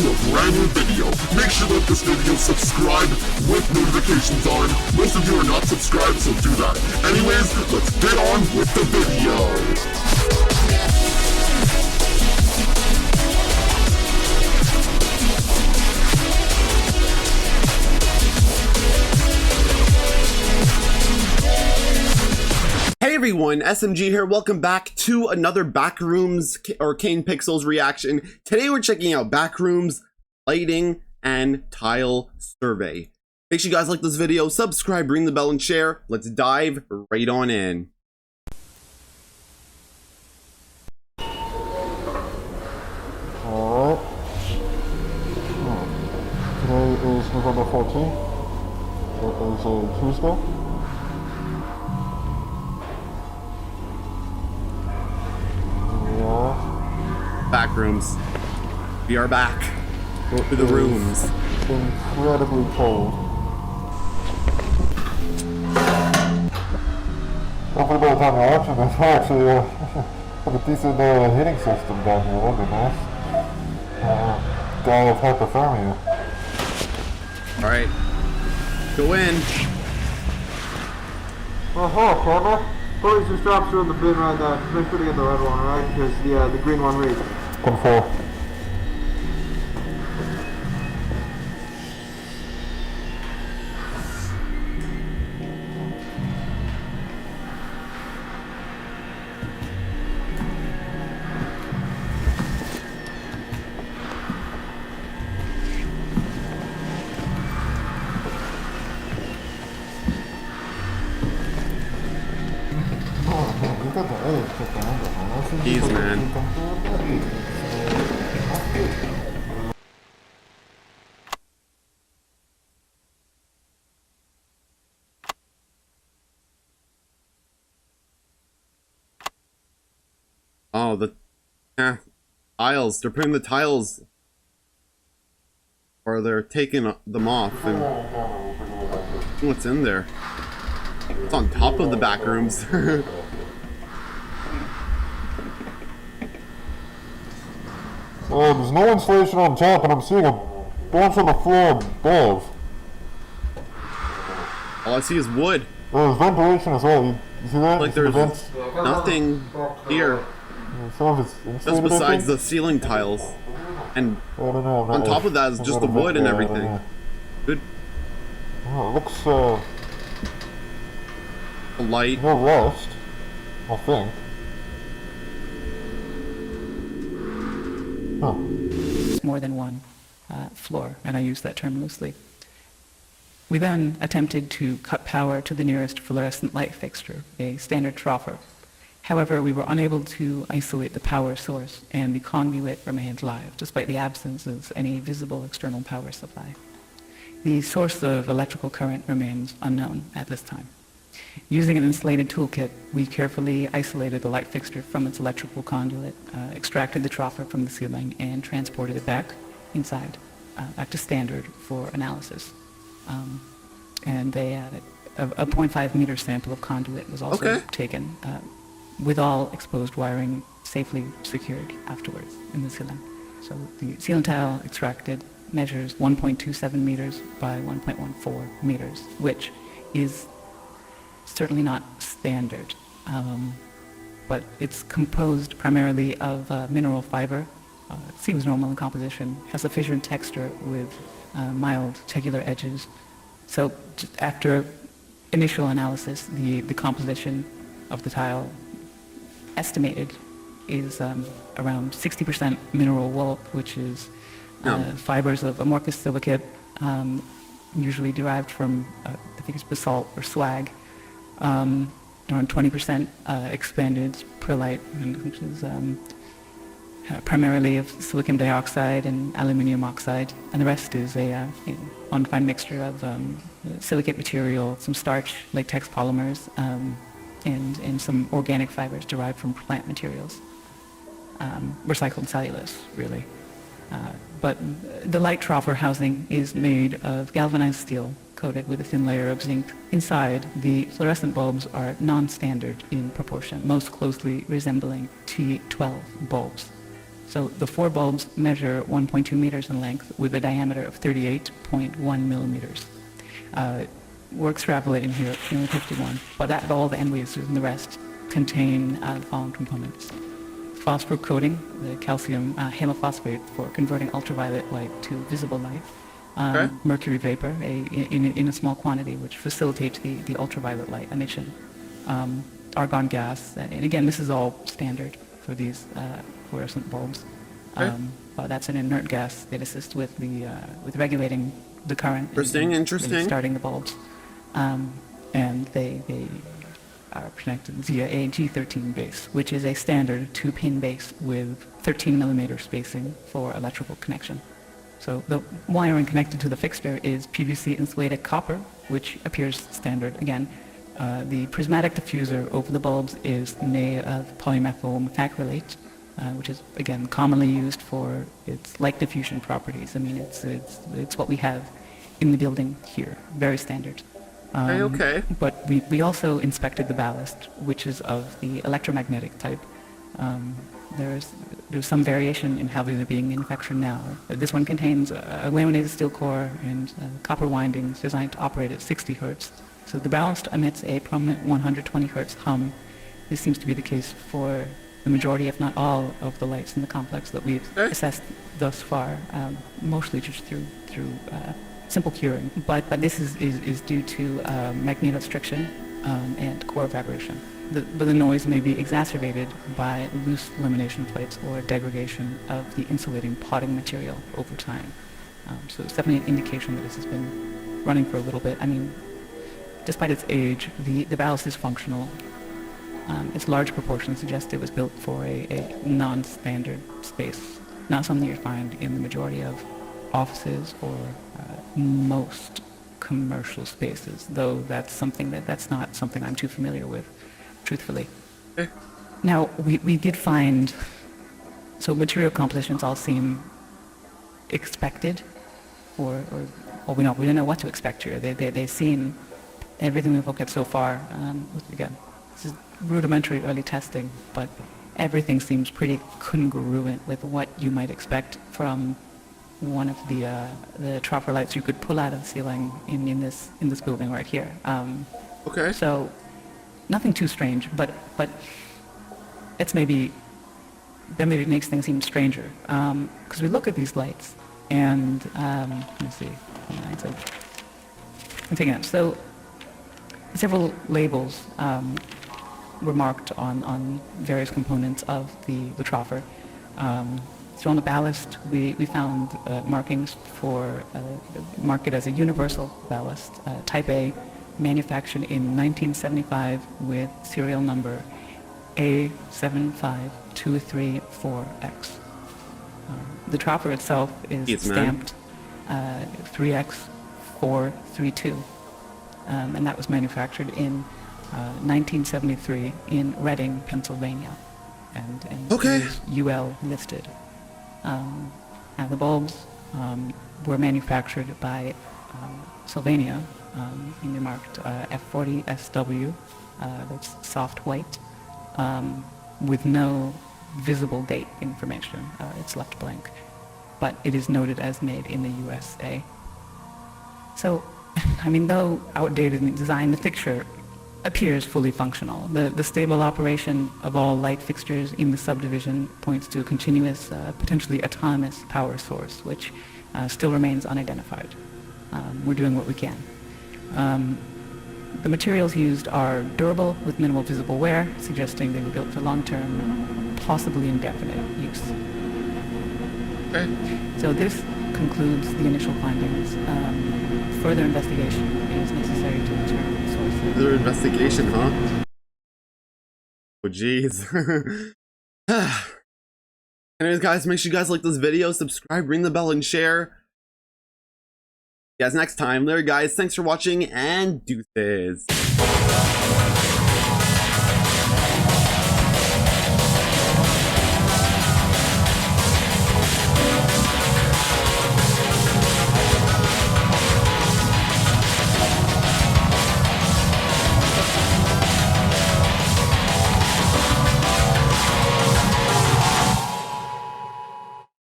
to a brand new video. Make sure that this video is subscribed with notifications on. Most of you are not subscribed, so do that. Anyways, let's get on with the video. Hey everyone, SMG here. Welcome back to another Backrooms or Kane Pixels reaction. Today we're checking out Backrooms, lighting, and tile survey. Make sure you guys like this video, subscribe, ring the bell, and share. Let's dive right on in. Alright. Today is November 14th. It is a Tuesday. Backrooms. We are back to the rooms. Incredibly cold. Hopefully by the time you're watching this, we'll actually have a decent heating system down here. That'd be nice. Die of hypothermia. Alright. Go in. Oh, camera. Put your straps are in the bin right there. Make sure to get the red one, right? Because the green one reads. 24. Jeez, man. Oh, the tiles. They're putting the tiles, or they're taking them off. And what's in there? It's on top of the back rooms. Oh, there's no insulation on top, and I'm seeing a bunch on the floor above. All I see is wood. There's ventilation as well. You see that? Like there's nothing here. Some of it's insulated, Just besides the ceiling tiles. And I don't know, on top of that is just the wood and everything. Good. Oh, it looks, Light. no rust, I think. Huh. More than one floor, and I use that term loosely. We then attempted to cut power to the nearest fluorescent light fixture, a standard troffer. However, we were unable to isolate the power source, and the conduit remained live, despite the absence of any visible external power supply. The source of electrical current remains unknown at this time. Using an insulated toolkit, we carefully isolated the light fixture from its electrical conduit, extracted the troffer from the ceiling, and transported it back inside, back to standard for analysis. And a 0.5 meter sample of conduit was also taken, with all exposed wiring safely secured afterwards in the ceiling. So the ceiling tile extracted measures 1.27 meters by 1.14 meters, which is certainly not standard, but it's composed primarily of mineral fiber. It seems normal in composition, has a fissured texture with mild tegular edges. So just after initial analysis, the composition of the tile estimated is around 60% mineral wool, which is fibers of amorphous silicate, usually derived from, I think it's basalt or slag. Around 20% expanded perlite, which is primarily of silicon dioxide and aluminium oxide, and the rest is a undefined mixture of silicate material, some starch, latex polymers, and some organic fibers derived from plant materials, recycled cellulose, really. But the light troffer housing is made of galvanized steel coated with a thin layer of zinc. Inside, the fluorescent bulbs are non-standard in proportion, most closely resembling T12 bulbs. So the 4 bulbs measure 1.2 meters in length with a diameter of 38.1 millimeters. We're extrapolating here at 51, but that bulb and lasers and the rest contain the following components. Phosphor coating, the calcium halophosphate for converting ultraviolet light to visible light. Mercury vapor in a small quantity, which facilitates the ultraviolet light emission. Argon gas, and again, this is all standard for these fluorescent bulbs. But that's an inert gas that assists with regulating the current. Interesting. And starting the bulbs. And they are connected via a G13 base, which is a standard 2-pin base with 13 millimeter spacing for electrical connection. So the wiring connected to the fixture is PVC insulated copper, which appears standard again. The prismatic diffuser over the bulbs is made of polymethyl methacrylate, which is again commonly used for its light diffusion properties. I mean, it's what we have in the building here, very standard. Okay. But we also inspected the ballast, which is of the electromagnetic type. There's some variation in how these are being manufactured now. This one contains a laminated steel core and copper windings designed to operate at 60 hertz. So the ballast emits a prominent 120 hertz hum. This seems to be the case for the majority, if not all, of the lights in the complex that we've assessed thus far, mostly just through simple curing. But this is due to magnetostriction and core vibration. But the noise may be exacerbated by loose lamination plates or degradation of the insulating potting material over time. So it's definitely an indication that this has been running for a little bit. I mean, despite its age, the ballast is functional. Its large proportions suggest it was built for a non-standard space, not something you find in the majority of offices or most commercial spaces, though that's not something I'm too familiar with, truthfully. Now, we did find, so material compositions all seem expected, or we don't know what to expect here. They seem, everything we've looked at so far, again, this is rudimentary early testing, but everything seems pretty congruent with what you might expect from one of the troffer lights you could pull out of the ceiling in this building right here. Okay. So nothing too strange, but that maybe makes things even stranger. Because we look at these lights, and let me see. I'm taking it. So several labels were marked on various components of the troffer. So on the ballast, we found markings for mark it as a universal ballast, Type A, manufactured in 1975 with serial number A75234X. The troffer itself is stamped 3X432, and that was manufactured in 1973 in Reading, Pennsylvania, and is UL listed. Now the bulbs were manufactured by Sylvania, and they're marked F40SW, that's soft white, with no visible date information. It's left blank, but it is noted as made in the USA. So, I mean, though outdated in design, the fixture appears fully functional. The stable operation of all light fixtures in the subdivision points to a continuous, potentially autonomous power source, which still remains unidentified. We're doing what we can. The materials used are durable with minimal visible wear, suggesting they were built for long-term, possibly indefinite use. Okay. So this concludes the initial findings. Further investigation is necessary to determine the source. Further investigation, huh? Oh, jeez. Anyways, guys, make sure you guys like this video, subscribe, ring the bell, and share. See you guys next time. Later, guys. Thanks for watching, and deuces.